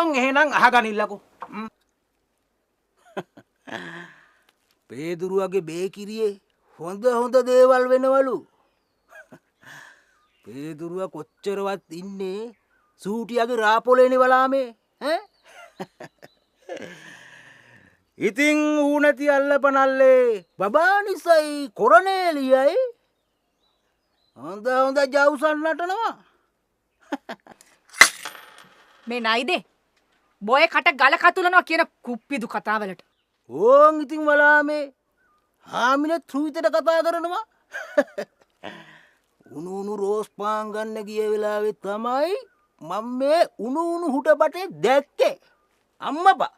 මං එහෙනම් අහගනින්නකෝ. පේදුරුවගේ බේකිරියේ හොඳ දේවල් වෙනවලු. පේදුරුව කොච්චරවත් ඉන්නේ සූටියාගේ රාපොලේනේ වලාමේ ඈ. ඉතින් ඌ නැති අල්ලපනල්ලේ බබානිසයි කොරනේලියයි හොඳ ජවුසන් නටනවා. මේ නයිදේ බොය කට ගල කතුලනවා කියන කුප්පිදු කතාවලට. ඕන් ඉතින් වලාමේ හාමිනේ ත්‍රුවිතට කතා කරනවා. උණු රෝස් පාන් ගන්න ගිය වෙලාවේ තමයි මම මේ උණු හුට බටේ දැක්කේ. අම්මපා.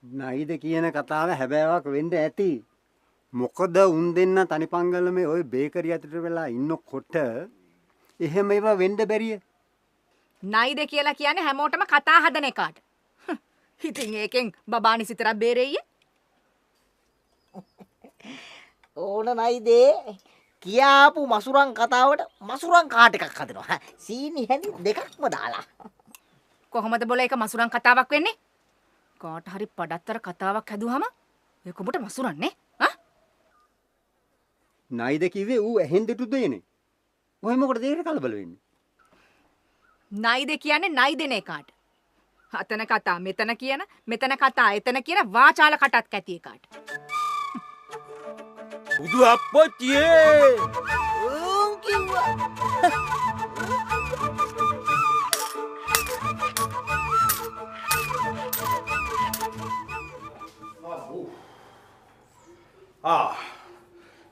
නයිද කියන කතාව හැබෑවක් වෙන්න ඇති. මොකද උන් දෙන්න තනිපංගලමේ ওই බේකරි අතට වෙලා ඉන්නකොට එහෙම ඒවා වෙන්න බැරිය. නයිද කියලා කියන්නේ හැමෝටම කතා හදන එකාට. ඉතින් ඒකෙන් බබානි සිතරක් බේරෙයියේ. ඕන නයිදේ කියාපු මසුරන් කතාවට මසුරන් කාට එකක් හදනවා. සීනි හැඳි දෙකක්ම දාලා. කොහොමද බොල ඒක මසුරන් කතාවක් වෙන්නේ? කාට හරි පඩත්තර කතාවක් හැදුවම ඒක ඔබට මසුරන්නේ ආ? නයිද කිව්වේ ඌ ඇහෙන් දෙටු දෙන්නේ. ඔය මොකටද ඒක කලබල වෙන්නේ? නයිද කියන්නේ නයිදෙන එකාට. අතන කතා මෙතන කියන මෙතන කතා එතන කියන වාචාල කටත් කැති එකාට. බුදු අප්පච්චියේ ඕන් කිව්වා.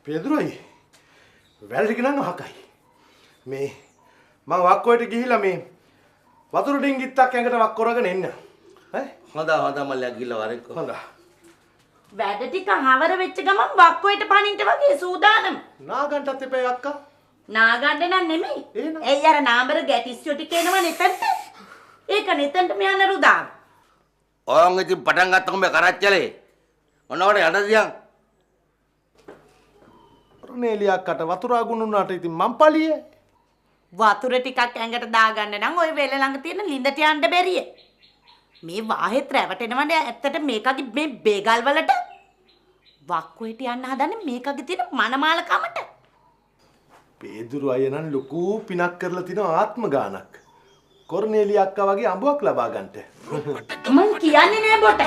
පේදුරයි වැල්ටික නම් අහකයි. මේ මං වක්කොයට ගිහිලා මේ වතුර ඩිංගිත්තක් ඇඟට වක් කරගෙන එන්න. ඈ හොඳ මල්ලයක් ගිහලා වරෙන්කෝ. හොඳ. වැඩ ටික හවර වෙච්ච ගමන් වක්කොයට පනින්න වගේ සූදානම්. නාගන්ටත් එපේ අක්කා. නාගන්න නන් නෙමෙයි. එයි අර නාඹර ගැටිස්යෝ ටික එනවා නෙතන්ට. ඒක නෙතන්ට මෙයන් රුදාන. ඕන් ඉතින් පටන් ගත්තකො මේ කරච්චලේ. මොනවට යටදියන්. රොනේලියාකට වතුර අගුණුනාට ඉතින් මං පලියේ. වතුර ටිකක් ඇඟට දාගන්න නම් ওই වෙල ළඟ තියෙන ලිඳට යන්න බැරිය. මේ වාහෙත් රැවටෙනවනේ ඇත්තට මේකගේ මේ බේගල් වලට වක්කුවට යන්න හදන්නේ මේකගේ තියෙන මනමාලකමට. පේදුරු අය නම් ලොකු පිනක් කරලා තින ආත්ම ගානක්. කොර්නේලියා අක්කා වගේ අඹුවක් ලබා ගන්නට. මං කියන්නේ නෑ බොට.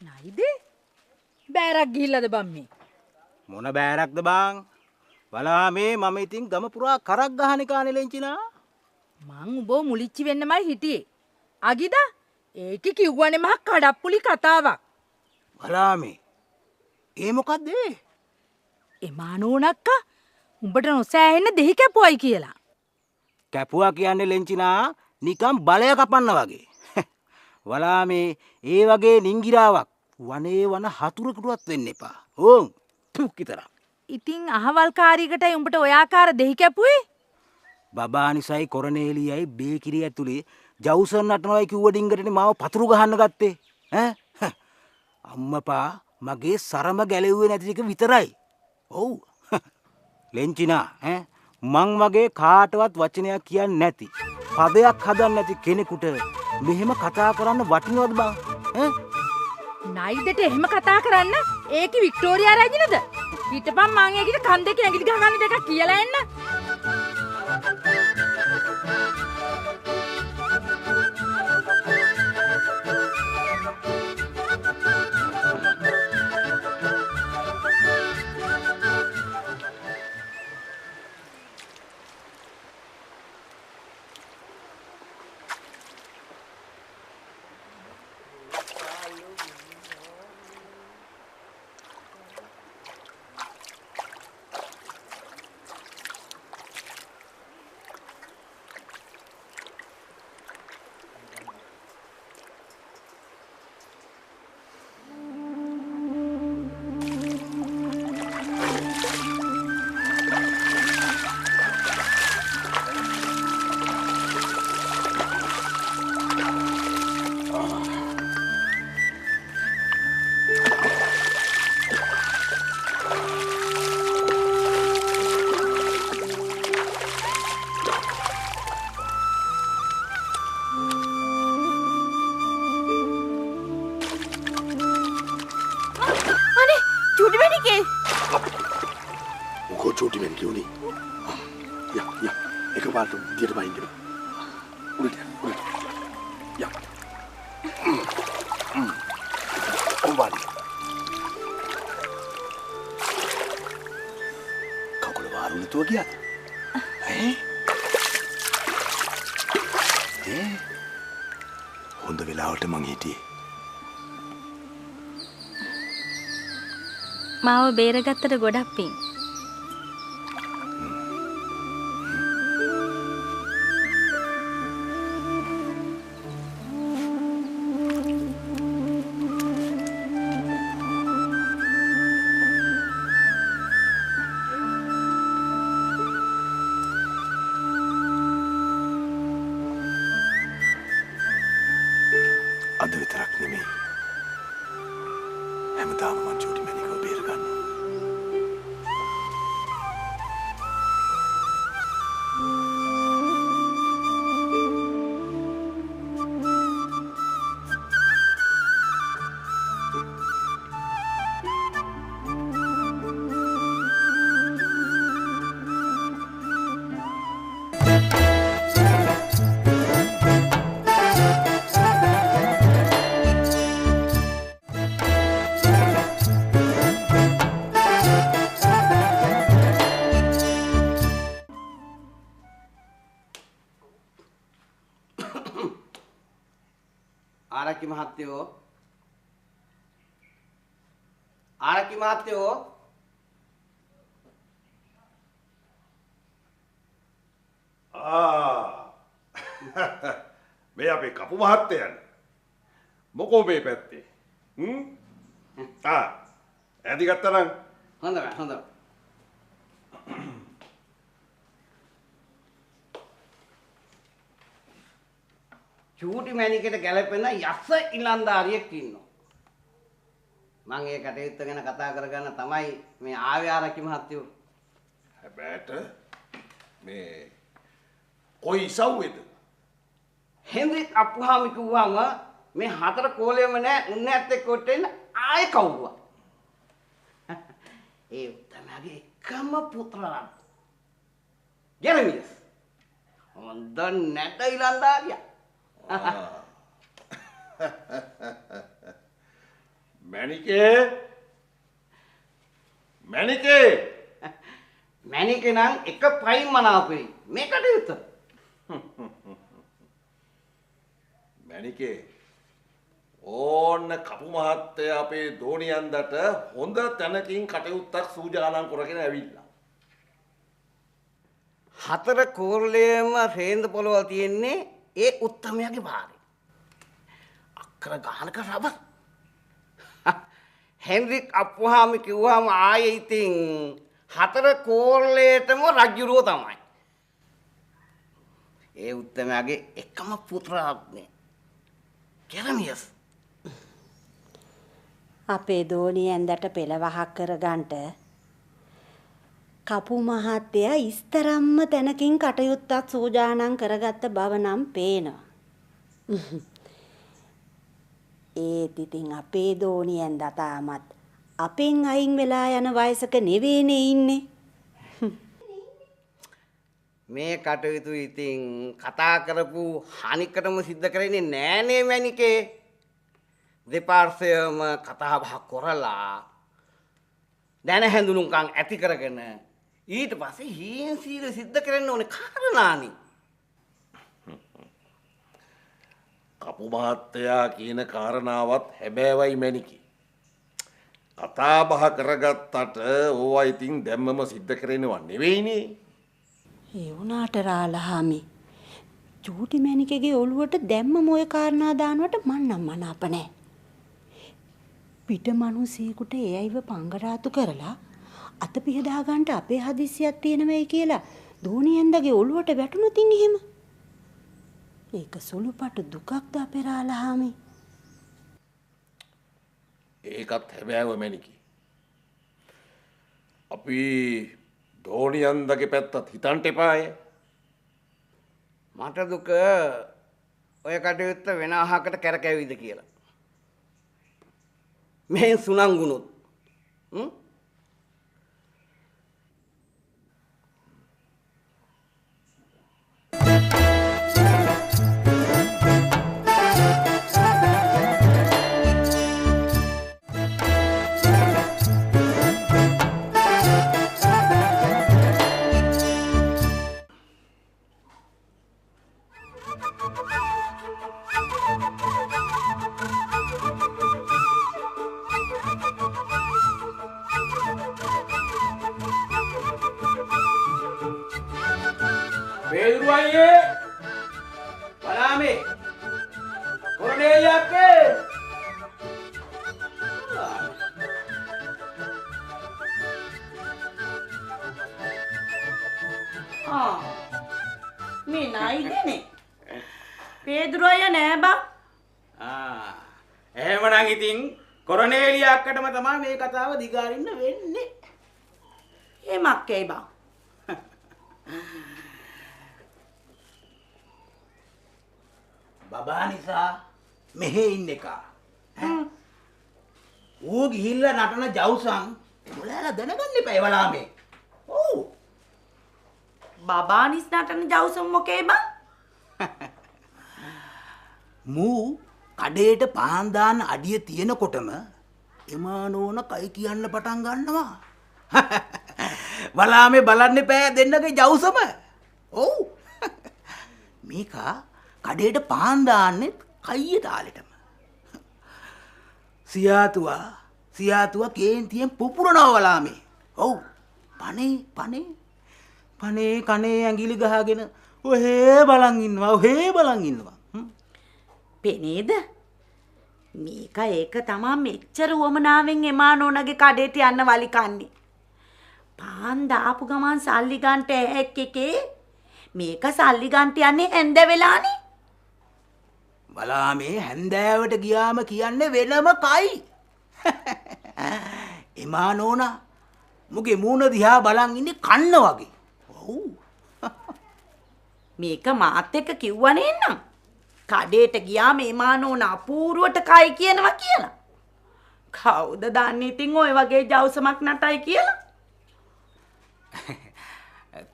නයිදේ බෑරක් ගිහිල්ලාද බම් මේ? මොන බෑරක්ද බං? බලා මේ මම ඉතින් ගම පුරා කරක් ගහන කානේ ලෙන්චිනා. මං උඹව මුලිච්චි වෙන්නමයි හිටියේ. අගිදා ඒකේ කිව්වනේ මහ කඩප්පුලි කතාවක්. බලා මේ. ඒ මොකද්ද ඒ? එමානෝනක්කා උඹට නොසෑහෙන්න දෙහි කැපුවයි කියලා. කැපුවා කියන්නේ ලෙන්චිනා නිකම් බලය කපන්න වගේ. වලා මේ ඒ වගේ නිංගිරාවක් වනේ වන හතුරෙකුටවත් වෙන්න එපා. ඕන් තුක් විතරක්. ඉතින් අහවල් කාරියකටයි උඹට ඔය ආකාර දෙහි කැපුවේ? බබානිසයි කොරනේලියයි බේකිරිය ඇතුලේ ජවුසන් නටනවායි කිව්ව ඩිංගටනේ මාව පතුරු ගහන්න ගත්තේ. ඈ අම්මපා මගේ සරම ගැලෙව්වේ නැති එක විතරයි. ඔව්. ලෙන්චිනා ඈ මං වගේ කාටවත් වචනයක් කියන්නේ නැති පදයක් හදන්න නැති කෙනෙකුට මෙහෙම කතා කරන්න වටිනවද බං? ඈ නයිදට එහෙම කතා කරන්න ඒකේ වික්ටෝරියා රජිනද? හිටපන් මං ඒකිට කන් දෙක ඇඟිලි ගහගන්න දෙකක් කියලා එන්න. මොකෝ චූටි මෙන් කියුනේ. යා එකපාරට දියට බයින්ද. උඩට. යා. ඔබාලි. කකුල වාරුනේ තුව ගියාද? හොඳ වෙලාවට මං හිටියේ. මාව බේරගත්තට ගොඩක් පිං. අද විතරක් නෙමෙයි. හැමදාම මං චූටි මැනිකව බේර ගන්නවා. ආරක්කි මහත්තයෝ ආරක්කි මහත්තයෝ මේ අපේ කපු මහත්තයන් මොකෝ මේ පැත්තේ ඇදි ගත්තනම් හොඳයි චූටි මැණිකට ගැලපෙන යස ඉලන්දාරියෙක් ඉන්නවා. මම ඒ කටයුත්ත ගැන කතා කරගන්න තමයි මේ ආවේ ආරක්කි මහත්තයෝ. හැබැයිට මේ කොයි ඉසව්වේද? හෙන්රික් අප්පුහාමි කිව්වම මේ හතර කෝලෙම නෑ උන්නේ ඇත්තෙක් කොට එන්න ආයෙ කවුරුවා. ඒ තමගේ එකම පුත්‍රයා. ජෙරමියස්. හොඳ නැට ඉලන්දාරියා. මැනිකේ නම් එක පයින් මනාපෙයි මේ කටයුත්ත. මැනිකේ ඕන්න කපු මහත්තයා අපේ දෝනියන්දට හොඳ තැනකින් කටයුත්තක් සූදානම් කරගෙන ඇවිල්ලා. හතර කෝරළේම රේන්ද පොළවල් තියෙන්නේ ඒ උත්තමයාගේ බාරේ. අක්කර ගානක රබර්. හෙන්රික් අප්පුහාමි කිව්වම ආයේ ඉතින් හතර කෝරළේටම රජුරුව තමයි. ඒ උත්තමයාගේ එකම පුත්‍රාත්මය ජෙරමියස්. අපේ දෝනියෙන්දට පෙළවහක් කරගන්නට කපු මහත්තයා ඉස්තරම්ම තැනකින් කටයුත්තක් සූදානම් කරගත්ත බව නම් පේනවා. ඒත් ඉතින් අපේ දෝනියෙන්ද තාමත් අපෙන් අයින් වෙලා යන වයසක නෙවෙයිනේ ඉන්නේ. මේ කටයුතු ඉතින් කතා කරපු හනිකටම සිද්ධ කරන්නේ නෑනේ මැනිකේ. දෙපාර්ශ්වයම කතා බහ කරලා දැන හැඳුනුම්කම් ඇති කරගෙන ඊට පස්සේ හීන් සීල සිද්ධ කරන්න ඕනේ කාරණානේ. කපු මහත්තයා කියන කාරණාවත් හැබෑවයි මැනිකේ. කතා බහ කරගත්තට ඕවා ඉතින් දැම්මම සිද්ධ කරනවා නෙවෙයිනේ. ඒ වුණාට රාලහාමි චූටි මැණිකගේ ඔළුවට දැම්මම ওই කාරණා දානවට මන් නම් මනාප නැහැ. පිට මිනිසෙකුට ඒ අයව පංගරාතු කරලා අත පිහදා ගන්නට අපේ හදිස්සියක් තියෙනවයි කියලා දෝනියෙන්දගේ ඔළුවට වැටුණොත් එහෙම. ඒක සුළුපටු දුකක්ද අපේ රාලහාමි? ඒකත් හැබෑව මැනිකි. අපි දෝනියන්දගේ පැත්තත් හිතන්ට එපාය. මට දුක ඔය කටයුත්ත වෙන අහකට කැරකැවිද කියලා. මේ සුනංගුණොත් පෙදුරු අයියේ බලාමේ කොරනේලිය අක්කේ මේ නයිදනේ. පේදුරු අයියා නෑ බං. එහෙමනම් ඉතින් කොරනේලිය අක්කටම තමයි මේ කතාව දිගාරින්න වෙන්නේ. එමක්කේ බං. බබා නිසා මෙහෙ ඉන්න එක. ඌ ගිහිල්ලා නටන ජවුසන් ඔයාලා දැනගන්න එපා ඒවලාමේ. ඔව්. බබානිස් නටන ජවුසම් මොකේ බං? මූ කඩේට පාන් දාන්න අඩිය තියෙනකොටම එමානෝන කයි කියන්න පටන් ගන්නවා. වලාමේ බලන්න එපා දෙන්නගේ ජවුසම. ඔව්. මේක කඩේට පාන් දාන්නේ කයිය තාලෙටම. සියාතුවා කේන්තියෙන් පුපුරනවා වලාමේ. ඔව්. පනේ කනේ ඇඟිලි ගහගෙන ඔහේ බලන් ඉන්නවා. පෙනේද? මේක ඒක තමා මෙච්චර උවමනාවෙන් එමානෝනගේ කඩේට යන්න වලි කන්නේ. පාන් දාපු ගමන් සල්ලි ගන්නට එකේ මේක සල්ලි ගන්නට යන්නේ ඇඳ වෙලානේ. බලාමේ හැන්දෑවට ගියාම කියන්නේ වෙනම කයි. එමානෝනා මුගේ මූණ දිහා බලන් ඉන්නේ කන්න වගේ. ඔව්. මේක මාත් එක්ක කිව්වනේ නං. කඩේට ගියාම එමානෝන අපූර්වට කයි කියනවා කියලා. කවුද දන්නේ ඉතින් ඔය වගේ ජවුසමක් නටයි කියලා?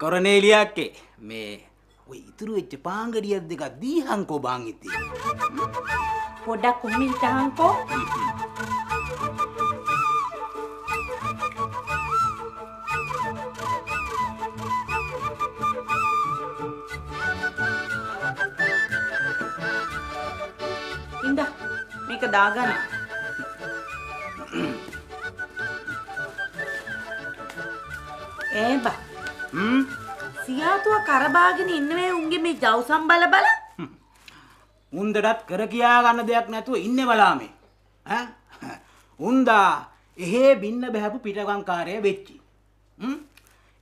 කොරනේලිය අක්කේ මේ ඔය ඉතුරු වෙච්ච පාංගඩියක් දෙකක් දීහන්කෝ බං ඉතින්. පොඩක් උමින් තහන්කෝ. ඉන්ද මේක දාගන්න. ඒ බා. සියාතුව කරබාගෙන ඉන්නේ උන්ගේ මේ ජවුසම් බල බල. උන්දටත් කර කියා ගන්න දෙයක් නැතුව ඉන්නේ බලාමේ. උන්දා එහෙ බින්න බහැපු පිටවංකාරය වෙච්චි.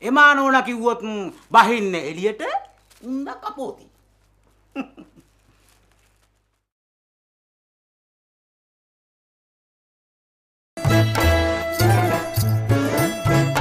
එමානෝන කිව්වොත් බහින්න එළියට උන්දා කපෝති.